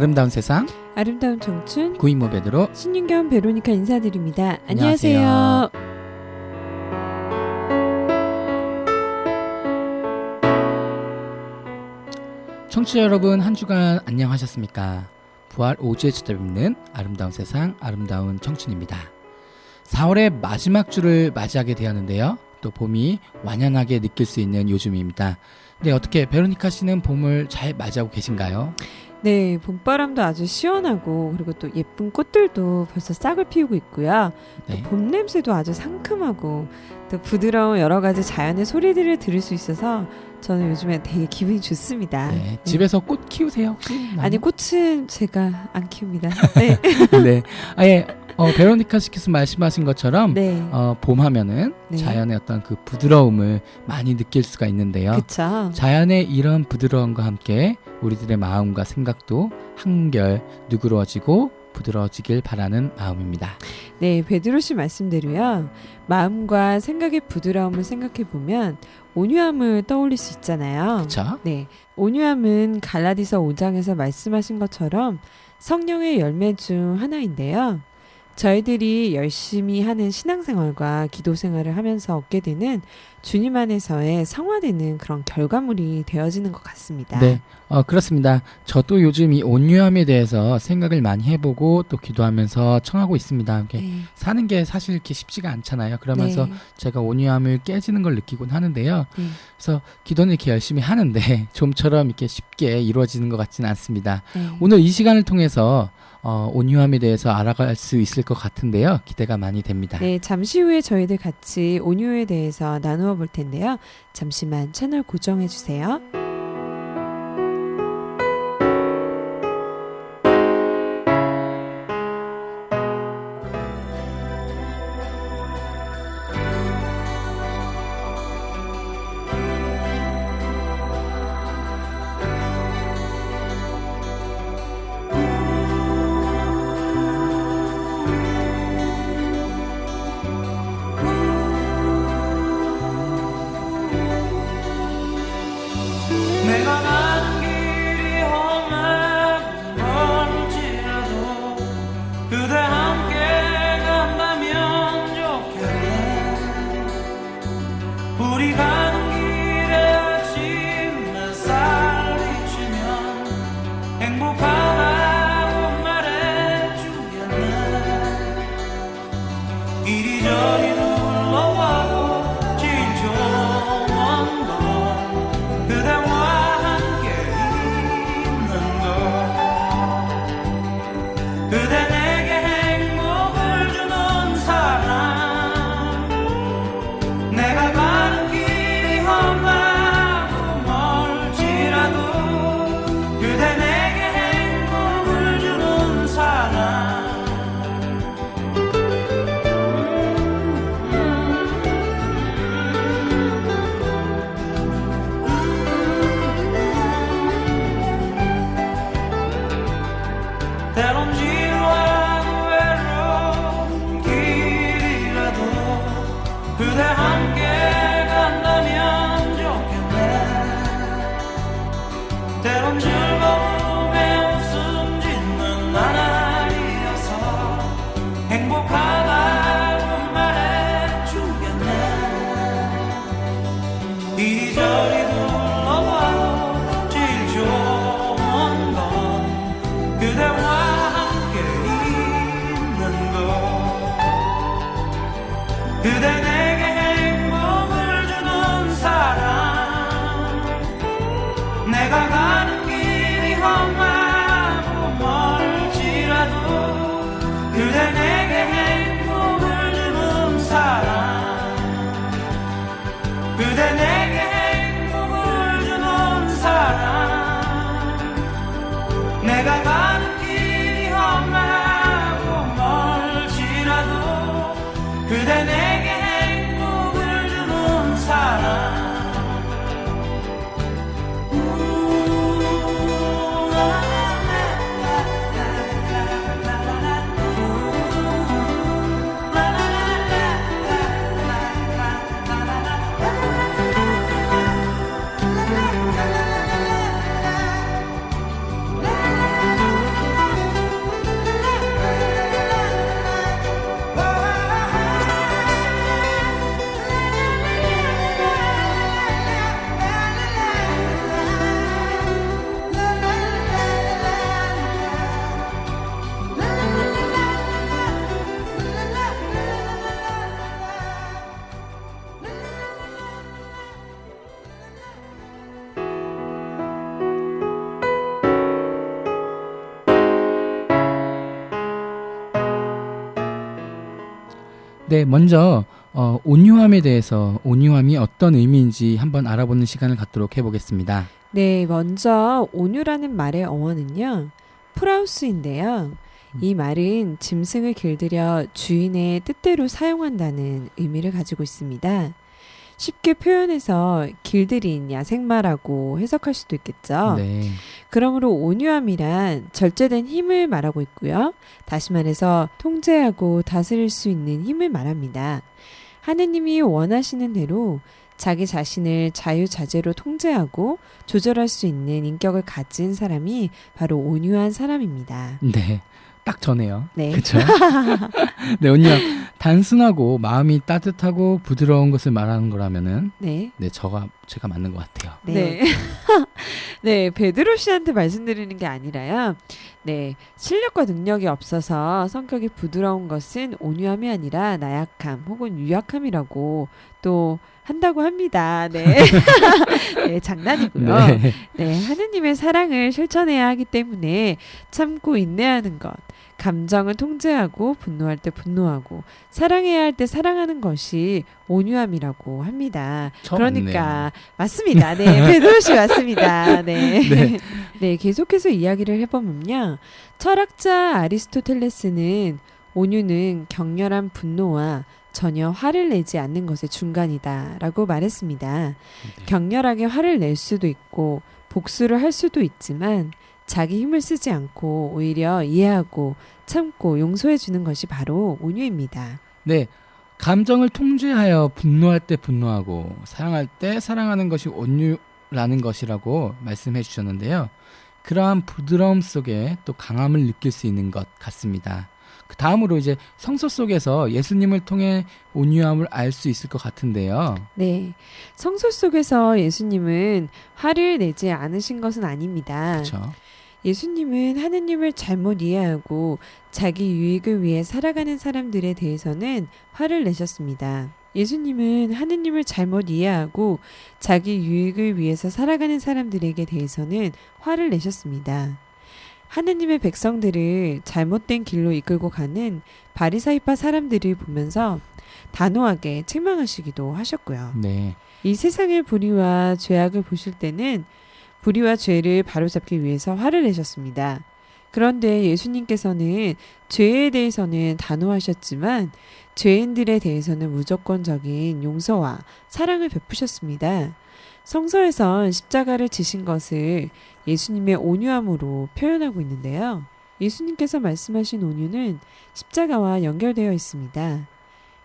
아름다운 세상 아름다운 청춘 구인모 베드로 신윤경 베로니카 인사드립니다. 안녕하세요. 안녕하세요. 청취자 여러분, 한 주간 안녕하셨습니까? 부활 5주에 찾아뵙는 아름다운 세상 아름다운 청춘입니다. 4월의 마지막 주를 맞이하게 되었는데요. 또 봄이 완연하게 느낄 수 있는 요즘입니다. 네, 어떻게 베로니카 씨는 봄을 잘 맞이하고 계신가요? 네, 봄바람도 아주 시원하고 그리고 또 예쁜 꽃들도 벌써 싹을 피우고 있고요. 네. 또 봄 냄새도 아주 상큼하고 또 부드러운 여러 가지 자연의 소리들을 들을 수 있어서 저는 요즘에 되게 기분이 좋습니다. 네, 집에서 꽃 키우세요 혹시? 아니, 꽃은 제가 안 키웁니다. 네. 네, 아예 베로니카 씨께서 말씀하신 것처럼 네. 봄 하면은 네. 자연의 어떤 그 부드러움을 많이 느낄 수가 있는데요. 그쵸. 자연의 이런 부드러움과 함께 우리들의 마음과 생각도 한결 누그러지고 부드러워지길 바라는 마음입니다. 네, 베드로 씨 말씀대로요. 마음과 생각의 부드러움을 생각해 보면 온유함을 떠올릴 수 있잖아요. 그렇죠? 네, 온유함은 갈라디서 5장에서 말씀하신 것처럼 성령의 열매 중 하나인데요. 저희들이 열심히 하는 신앙생활과 기도생활을 하면서 얻게 되는 주님 안에서의 성화되는 그런 결과물이 되어지는 것 같습니다. 네, 그렇습니다. 저도 요즘 이 온유함에 대해서 생각을 많이 해보고 또 기도하면서 청하고 있습니다. 이렇게 네. 사는 게 사실 이렇게 쉽지가 않잖아요. 그러면서 네. 제가 온유함을 깨지는 걸 느끼곤 하는데요. 네. 그래서 기도는 이렇게 열심히 하는데 좀처럼 이렇게 쉽게 이루어지는 것 같지는 않습니다. 네. 오늘 이 시간을 통해서 온유함에 대해서 알아갈 수 있을 것 같은데요. 기대가 많이 됩니다. 네, 잠시 후에 저희들 같이 온유에 대해서 나누어 볼 텐데요. 잠시만 채널 고정해 주세요. 내가 가는 길이 험하고 멀지라도 그대 함께 간다면 좋겠네. 우리 가는 길에 아침 햇살 비치면 행복하다고 말해주겠네. 이리저리 둘러봐도 제일 좋은 건 그대와 그대 내게 행복을 주는 사람. 내가 가는 길이 험하고 멀지라도 그대 내게 행복을 주는 사람. 때론 지루하고 외로운 길이라도 그대 함께 간다면 좋겠네. 때론 즐거움에 웃음 짓는 나날이어서 행복하다고 말해주겠네. 이리저리 둘러봐도 제일 좋은 건 그대와 그대 내게 행복을 주는 사람. 내가 가는 길이 험하고 멀지라도 그대 내게 행복을 주는 사람. 그대 내게 행복을 주는 사람. 내가 가는 길이 험하고 멀지라도 그대 내게 행복을 주는 사람. 네, 먼저 온유함에 대해서 온유함이 어떤 의미인지 한번 알아보는 시간을 갖도록 해보겠습니다. 네, 먼저 온유라는 말의 어원은요, 프라우스인데요. 이 말은 짐승을 길들여 주인의 뜻대로 사용한다는 의미를 가지고 있습니다. 쉽게 표현해서 길들인 야생마라고 해석할 수도 있겠죠. 네, 그러므로 온유함이란 절제된 힘을 말하고 있고요. 다시 말해서 통제하고 다스릴 수 있는 힘을 말합니다. 하느님이 원하시는 대로 자기 자신을 자유자재로 통제하고 조절할 수 있는 인격을 가진 사람이 바로 온유한 사람입니다. 네, 딱 전에요. 네. 그렇죠? 네, 온유함. 단순하고 마음이 따뜻하고 부드러운 것을 말하는 거라면은 네. 네, 제가 맞는 것 같아요. 네. 네, 베드로 씨한테 말씀드리는 게 아니라요. 네, 실력과 능력이 없어서 성격이 부드러운 것은 온유함이 아니라 나약함 혹은 유약함이라고 또 한다고 합니다. 네. 네, 장난이고요. 네. 네, 하느님의 사랑을 실천해야 하기 때문에 참고 인내하는 것, 감정을 통제하고 분노할 때 분노하고 사랑해야 할 때 사랑하는 것이 온유함이라고 합니다. 처음 그러니까 맞습니다. 네, 베드로 씨 맞습니다. 네. 네. 네, 계속해서 이야기를 해보면요. 철학자 아리스토텔레스는 온유는 격렬한 분노와 전혀 화를 내지 않는 것의 중간이다라고 말했습니다. 네. 격렬하게 화를 낼 수도 있고 복수를 할 수도 있지만 자기 힘을 쓰지 않고 오히려 이해하고 참고 용서해 주는 것이 바로 온유입니다. 네, 감정을 통제하여 분노할 때 분노하고 사랑할 때 사랑하는 것이 온유라는 것이라고 말씀해 주셨는데요. 그러한 부드러움 속에 또 강함을 느낄 수 있는 것 같습니다. 그 다음으로 이제 성서 속에서 예수님을 통해 온유함을 알 수 있을 것 같은데요. 네, 성서 속에서 예수님은 화를 내지 않으신 것은 아닙니다. 그렇죠. 예수님은 하느님을 잘못 이해하고 자기 유익을 위해 살아가는 사람들에 대해서는 화를 내셨습니다. 예수님은 하느님을 잘못 이해하고 자기 유익을 위해서 살아가는 사람들에게 대해서는 화를 내셨습니다. 하느님의 백성들을 잘못된 길로 이끌고 가는 바리사이파 사람들을 보면서 단호하게 책망하시기도 하셨고요. 네, 이 세상의 불의와 죄악을 보실 때는 불의와 죄를 바로잡기 위해서 화를 내셨습니다. 그런데 예수님께서는 죄에 대해서는 단호하셨지만 죄인들에 대해서는 무조건적인 용서와 사랑을 베푸셨습니다. 성서에선 십자가를 지신 것을 예수님의 온유함으로 표현하고 있는데요. 예수님께서 말씀하신 온유는 십자가와 연결되어 있습니다.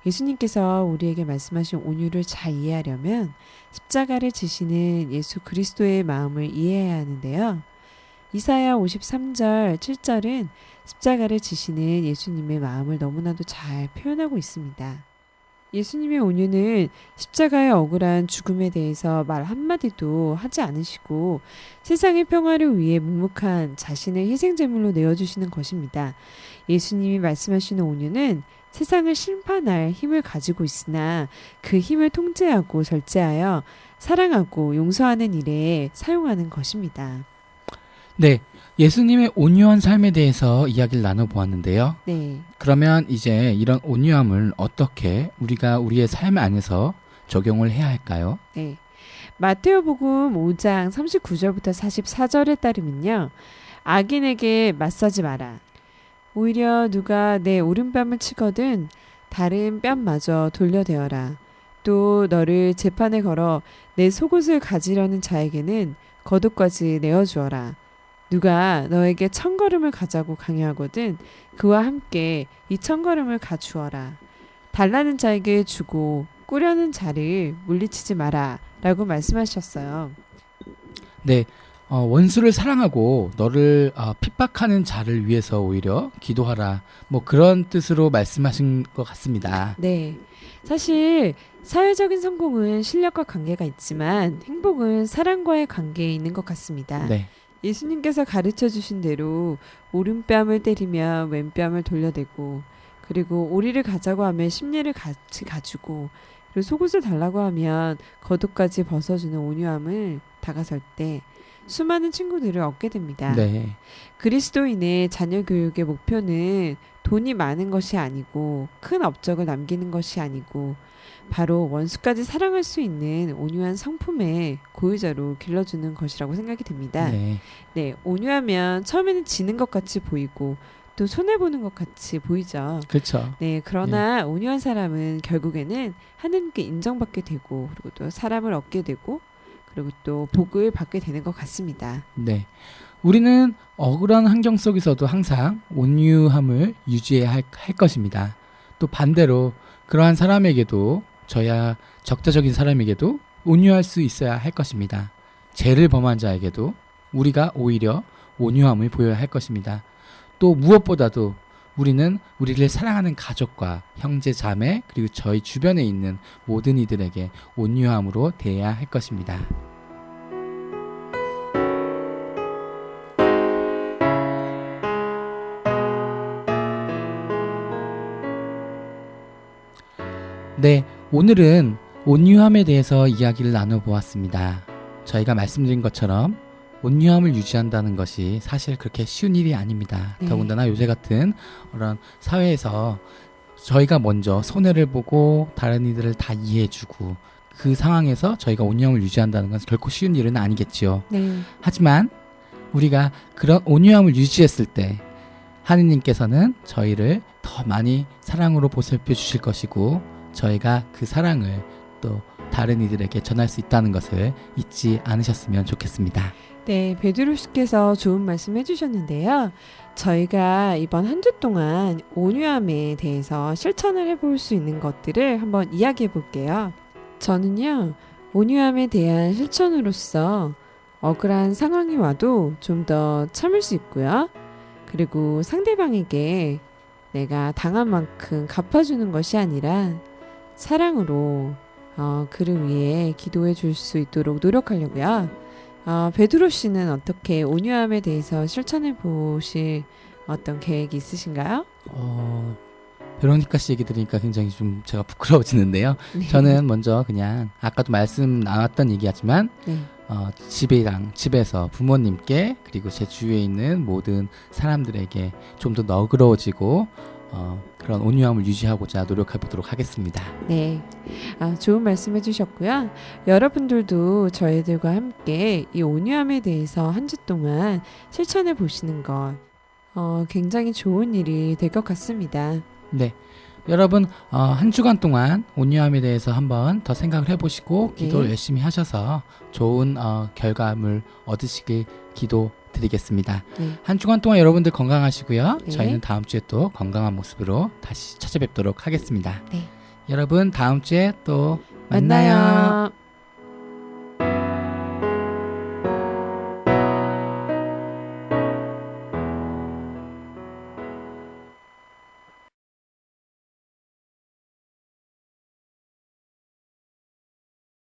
예수님께서 우리에게 말씀하신 온유를 잘 이해하려면 십자가를 지시는 예수 그리스도의 마음을 이해해야 하는데요. 이사야 53절 7절은 십자가를 지시는 예수님의 마음을 너무나도 잘 표현하고 있습니다. 예수님의 온유는 십자가의 억울한 죽음에 대해서 말 한마디도 하지 않으시고 세상의 평화를 위해 묵묵한 자신을 희생제물로 내어주시는 것입니다. 예수님이 말씀하시는 온유는 세상을 심판할 힘을 가지고 있으나 그 힘을 통제하고 절제하여 사랑하고 용서하는 일에 사용하는 것입니다. 네, 예수님의 온유한 삶에 대해서 이야기를 나눠보았는데요. 네. 그러면 이제 이런 온유함을 어떻게 우리가 우리의 삶 안에서 적용을 해야 할까요? 네. 마테오복음 5장 39절부터 44절에 따르면요. 악인에게 맞서지 마라. 오히려 누가 내 오른뺨을 치거든 다른 뺨마저 돌려대어라. 또 너를 재판에 걸어 내 속옷을 가지려는 자에게는 겉옷까지 내어주어라. 누가 너에게 1000걸음을 가자고 강요하거든 그와 함께 이 1000걸음을 가주어라. 달라는 자에게 주고 꾸려는 자를 물리치지 마라 라고 말씀하셨어요. 네, 원수를 사랑하고 너를 핍박하는 자를 위해서 오히려 기도하라. 뭐 그런 뜻으로 말씀하신 것 같습니다. 네, 사실 사회적인 성공은 실력과 관계가 있지만 행복은 사랑과의 관계에 있는 것 같습니다. 네, 예수님께서 가르쳐 주신 대로 오른뺨을 때리면 왼뺨을 돌려대고 그리고 오리를 가자고 하면 십리를 같이 가지고 그리고 속옷을 달라고 하면 겉옷까지 벗어주는 온유함을 다가설 때 수많은 친구들을 얻게 됩니다. 네. 그리스도인의 자녀 교육의 목표는 돈이 많은 것이 아니고 큰 업적을 남기는 것이 아니고 바로 원수까지 사랑할 수 있는 온유한 성품의 고유자로 길러주는 것이라고 생각이 됩니다. 네. 네, 온유하면 처음에는 지는 것 같이 보이고 또 손해보는 것 같이 보이죠. 그렇죠. 네, 그러나 온유한 사람은 결국에는 하나님께 인정받게 되고 그리고 또 사람을 얻게 되고 그리고 또 복을 받게 되는 것 같습니다. 네. 우리는 억울한 환경 속에서도 항상 온유함을 유지해야 할 것입니다. 또 반대로 그러한 사람에게도 저야 적대적인 사람에게도 온유할 수 있어야 할 것입니다. 죄를 범한 자에게도 우리가 오히려 온유함을 보여야 할 것입니다. 또 무엇보다도 우리는 우리를 사랑하는 가족과 형제 자매 그리고 저희 주변에 있는 모든 이들에게 온유함으로 대해야 할 것입니다. 네, 오늘은 온유함에 대해서 이야기를 나눠보았습니다. 저희가 말씀드린 것처럼 온유함을 유지한다는 것이 사실 그렇게 쉬운 일이 아닙니다. 네. 더군다나 요새 같은 그런 사회에서 저희가 먼저 손해를 보고 다른 이들을 다 이해해주고 그 상황에서 저희가 온유함을 유지한다는 것은 결코 쉬운 일은 아니겠지요. 네, 하지만 우리가 그런 온유함을 유지했을 때 하느님께서는 저희를 더 많이 사랑으로 보살펴 주실 것이고 저희가 그 사랑을 또 다른 이들에게 전할 수 있다는 것을 잊지 않으셨으면 좋겠습니다. 네, 베드로씨께서 좋은 말씀 해주셨는데요. 저희가 이번 한 주 동안 온유함에 대해서 실천을 해볼 수 있는 것들을 한번 이야기해 볼게요. 저는요, 온유함에 대한 실천으로서 억울한 상황이 와도 좀 더 참을 수 있고요. 그리고 상대방에게 내가 당한 만큼 갚아주는 것이 아니라 사랑으로 그를 위해 기도해 줄 수 있도록 노력하려고요. 베드로 씨는 어떻게 온유함에 대해서 실천해 보실 어떤 계획이 있으신가요? 베로니카 씨 얘기 들으니까 굉장히 좀 제가 부끄러워지는데요. 네. 저는 먼저 그냥 아까도 말씀 나눴던 얘기하지만 네. 집에서 부모님께 그리고 제 주위에 있는 모든 사람들에게 좀 더 너그러워지고 그런 온유함을 유지하고자 노력해 보도록 하겠습니다. 네. 좋은 말씀 해주셨고요. 여러분들도 저희들과 함께 이 온유함에 대해서 한 주 동안 실천해 보시는 것 굉장히 좋은 일이 될 것 같습니다. 네. 여러분 한 주간 동안 온유함에 대해서 한번 더 생각을 해보시고 기도를 네. 열심히 하셔서 좋은 결과물 얻으시길 기도드리겠습니다. 네. 한 주간 동안 여러분들 건강하시고요. 네. 저희는 다음 주에 또 건강한 모습으로 다시 찾아뵙도록 하겠습니다. 네. 여러분 다음 주에 또 만나요.